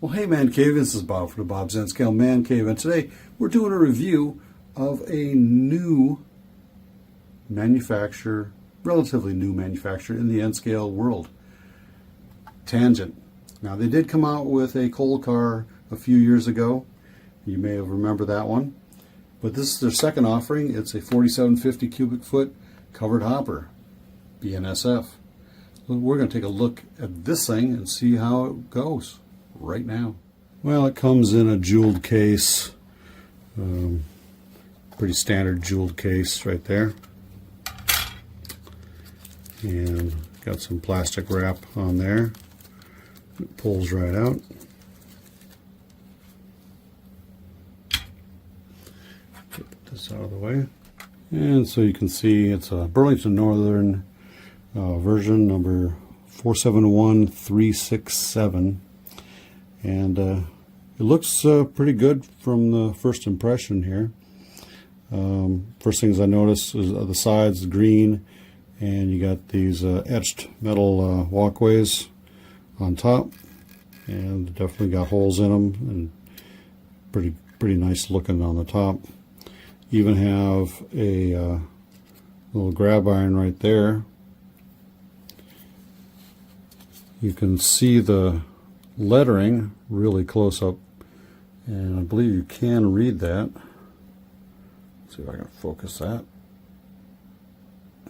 Well, hey ManCave, this is Bob from DaBob's N-Scale ManCave, and today we're doing a review of a new manufacturer, relatively new manufacturer in the N-Scale world, Tangent. Now, they did come out with a coal car a few years ago. You may have remembered that one. But this is their second offering. It's a 4750 cubic foot covered hopper, BNSF. We're going to take a look at this thing and see how it goes right now. Well, it comes in a jeweled case, pretty standard jeweled case right there, and got some plastic wrap on there. It pulls right out. Put this out of the way, and so you can see it's a Burlington Northern version number 471367. And it looks pretty good from the first impression here. First things I noticed is the sides green, and you got these etched metal walkways on top, and definitely got holes in them, and pretty nice looking on the top. Even have a little grab iron right there. You can see the lettering really close up, and I believe you can read that. Let's see if I can focus that.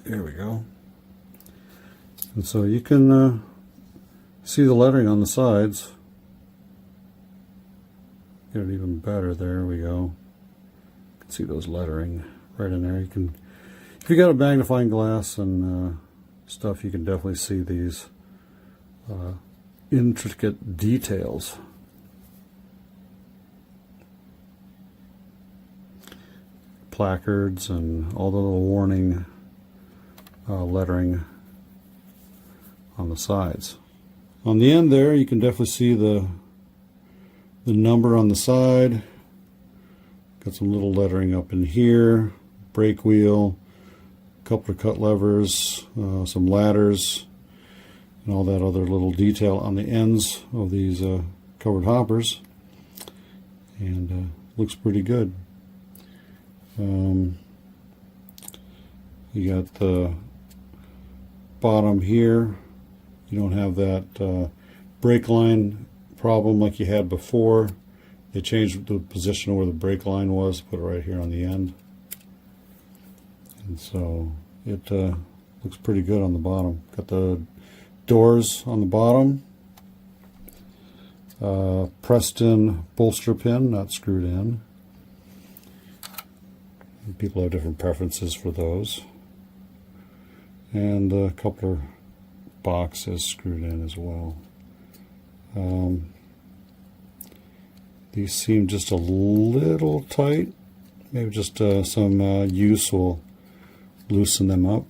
There we go. And so you can see the lettering on the sides. Get it even better. There we go. You can see those lettering right in there. You can, if you got a magnifying glass and stuff, you can definitely see these intricate details. Placards and all the little warning lettering on the sides. On the end there, you can definitely see the number on the side. Got some little lettering up in here. Brake wheel, a couple of cut levers, some ladders, and all that other little detail on the ends of these covered hoppers, and looks pretty good. You got the bottom here. You don't have that brake line problem like you had before. They changed the position where the brake line was, put it right here on the end, and so it looks pretty good on the bottom. Got the doors on the bottom, pressed in bolster pin, not screwed in. People have different preferences for those, and a couple of boxes screwed in as well. These seem just a little tight. Maybe just some use will loosen them up.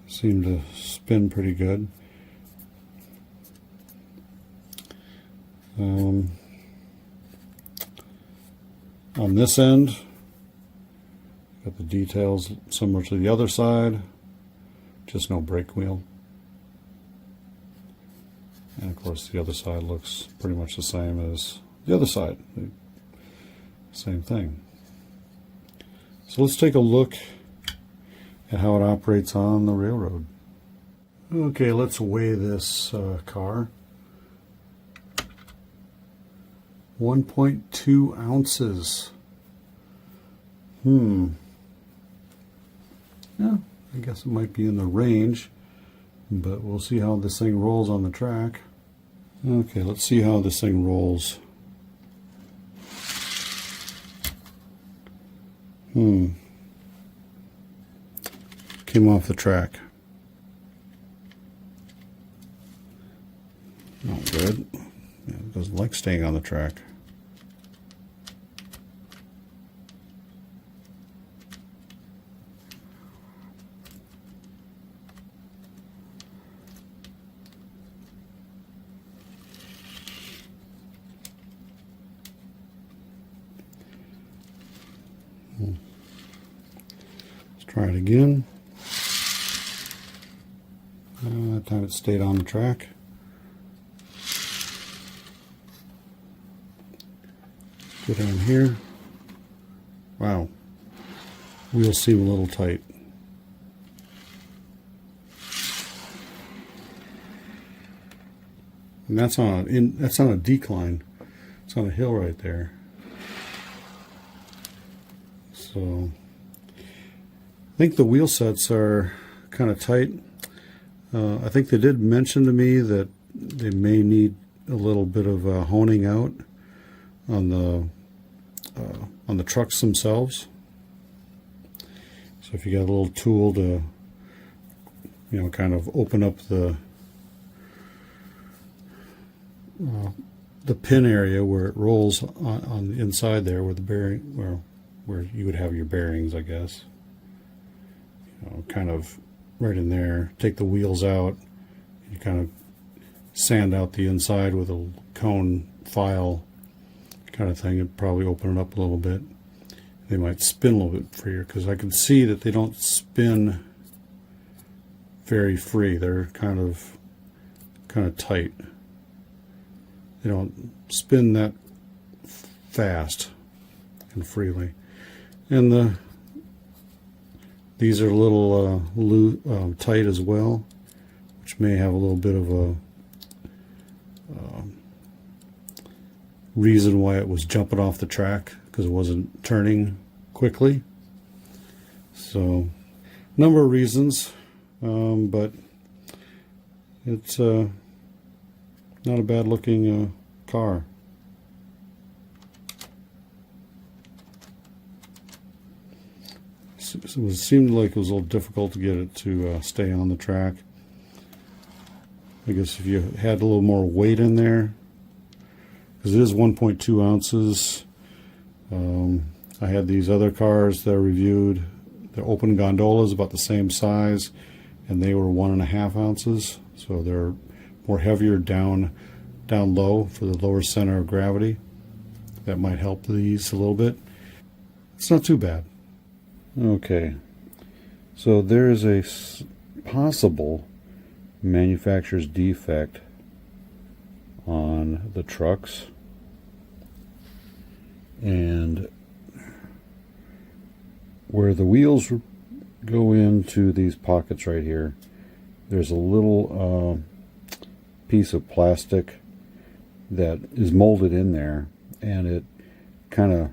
Seem to spin pretty good. On this end, got the details similar to the other side, just no brake wheel. And of course the other side looks pretty much the same as the other side. Same thing. So let's take a look at how it operates on the railroad. Okay, let's weigh this car. 1.2 ounces. Yeah, I guess it might be in the range, but we'll see how this thing rolls on the track. Okay, let's see how this thing rolls. Came off the track. Not good. Yeah, it doesn't like staying on the track. Try it again. That time it stayed on the track. Go down here. Wow. Wheels seem a little tight. And that's on a decline. It's on a hill right there. So I think the wheel sets are kind of tight. I think they did mention to me that they may need a little bit of honing out on the trucks themselves. So if you got a little tool to, kind of open up the pin area where it rolls on the inside there, where the bearing, where you would have your bearings, I guess. Kind of right in there. Take the wheels out. You kind of sand out the inside with a cone file kind of thing. It'd probably open it up a little bit. They might spin a little bit freer, because I can see that they don't spin very free. They're kind of tight. They don't spin that fast and freely. And these are a little tight as well, which may have a little bit of a reason why it was jumping off the track, because it wasn't turning quickly. So, number of reasons, but it's not a bad looking car. It seemed like it was a little difficult to get it to stay on the track. I guess if you had a little more weight in there, because it is 1.2 ounces. I had these other cars that I reviewed. The open gondolas about the same size, and they were 1.5 ounces. So they're more heavier down low for the lower center of gravity. That might help these a little bit. It's not too bad. Okay, so there is a possible manufacturer's defect on the trucks, and where the wheels go into these pockets right here, there's a little piece of plastic that is molded in there, and it kind of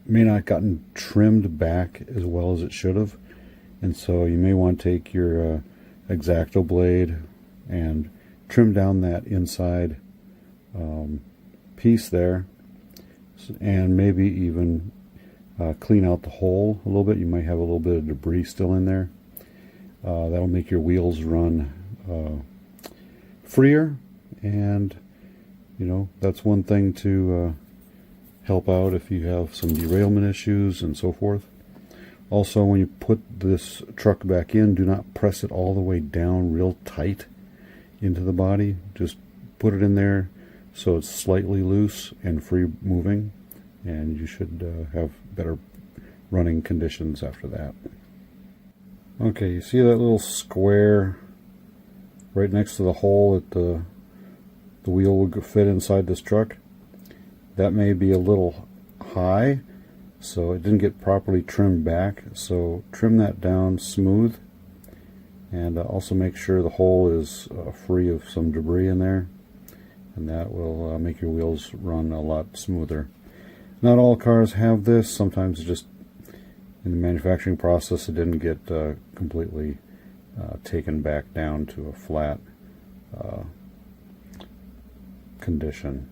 may not gotten trimmed back as well as it should have, and so you may want to take your X-Acto blade and trim down that inside piece there, and maybe even clean out the hole a little bit. You might have a little bit of debris still in there. That'll make your wheels run freer, and that's one thing to help out if you have some derailment issues and so forth. Also, when you put this truck back in, do not press it all the way down real tight into the body. Just put it in there so it's slightly loose and free moving, and you should have better running conditions after that. Okay, you see that little square right next to the hole that the wheel would fit inside this truck? That may be a little high, so it didn't get properly trimmed back. So trim that down smooth, and also make sure the hole is free of some debris in there, and that will make your wheels run a lot smoother. Not all cars have this. Sometimes just in the manufacturing process it didn't get completely taken back down to a flat condition.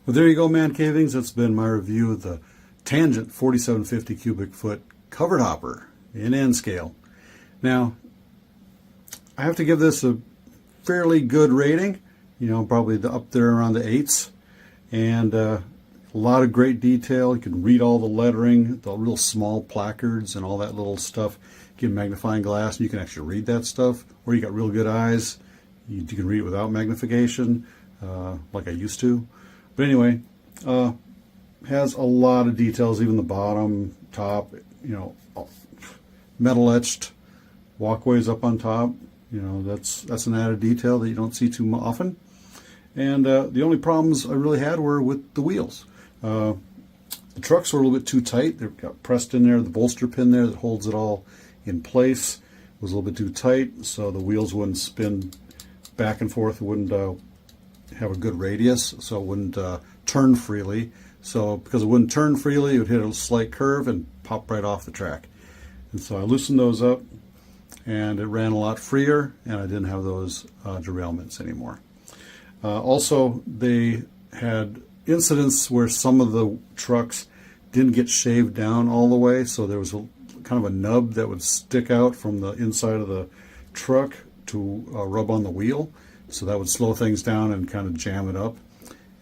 Well, there you go, ManCavings. That's been my review of the Tangent 4750 cubic foot covered hopper in N scale. Now, I have to give this a fairly good rating, probably up there around the 8s. And A lot of great detail. You can read all the lettering, the real small placards and all that little stuff. Get a magnifying glass and you can actually read that stuff. Or you got real good eyes, you can read it without magnification, like I used to. But anyway, has a lot of details, even the bottom, top, you know, metal etched walkways up on top. You know, that's an added detail that you don't see too often. And the only problems I really had were with the wheels. The trucks were a little bit too tight. They got pressed in there. The bolster pin there that holds it all in place was a little bit too tight, so the wheels wouldn't spin back and forth. It wouldn't have a good radius, so it wouldn't turn freely. So because it wouldn't turn freely, it would hit a slight curve and pop right off the track. And so I loosened those up, and it ran a lot freer, and I didn't have those derailments anymore. Also, they had incidents where some of the trucks didn't get shaved down all the way, so there was kind of a nub that would stick out from the inside of the truck to rub on the wheel, so that would slow things down and kind of jam it up.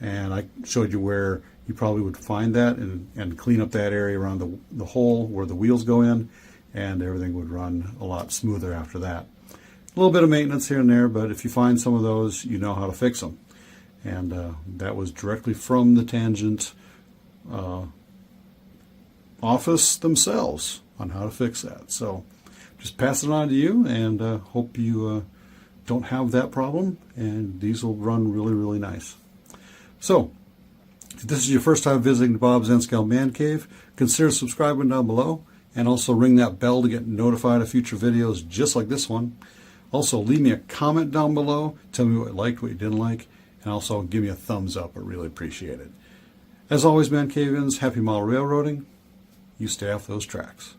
And I showed you where you probably would find that and clean up that area around the hole where the wheels go in, and everything would run a lot smoother after that. A little bit of maintenance here and there, but if you find some of those, you know how to fix them. And that was directly from the Tangent office themselves on how to fix that. So just pass it on to you, and hope you don't have that problem, and these will run really, really nice. So if this is your first time visiting DaBob's N-Scale Man Cave, consider subscribing down below, and also ring that bell to get notified of future videos just like this one. Also, leave me a comment down below. Tell me what you liked, what you didn't like, and also give me a thumbs up. I really appreciate it. As always, ManCavians, happy model railroading. You stay off those tracks.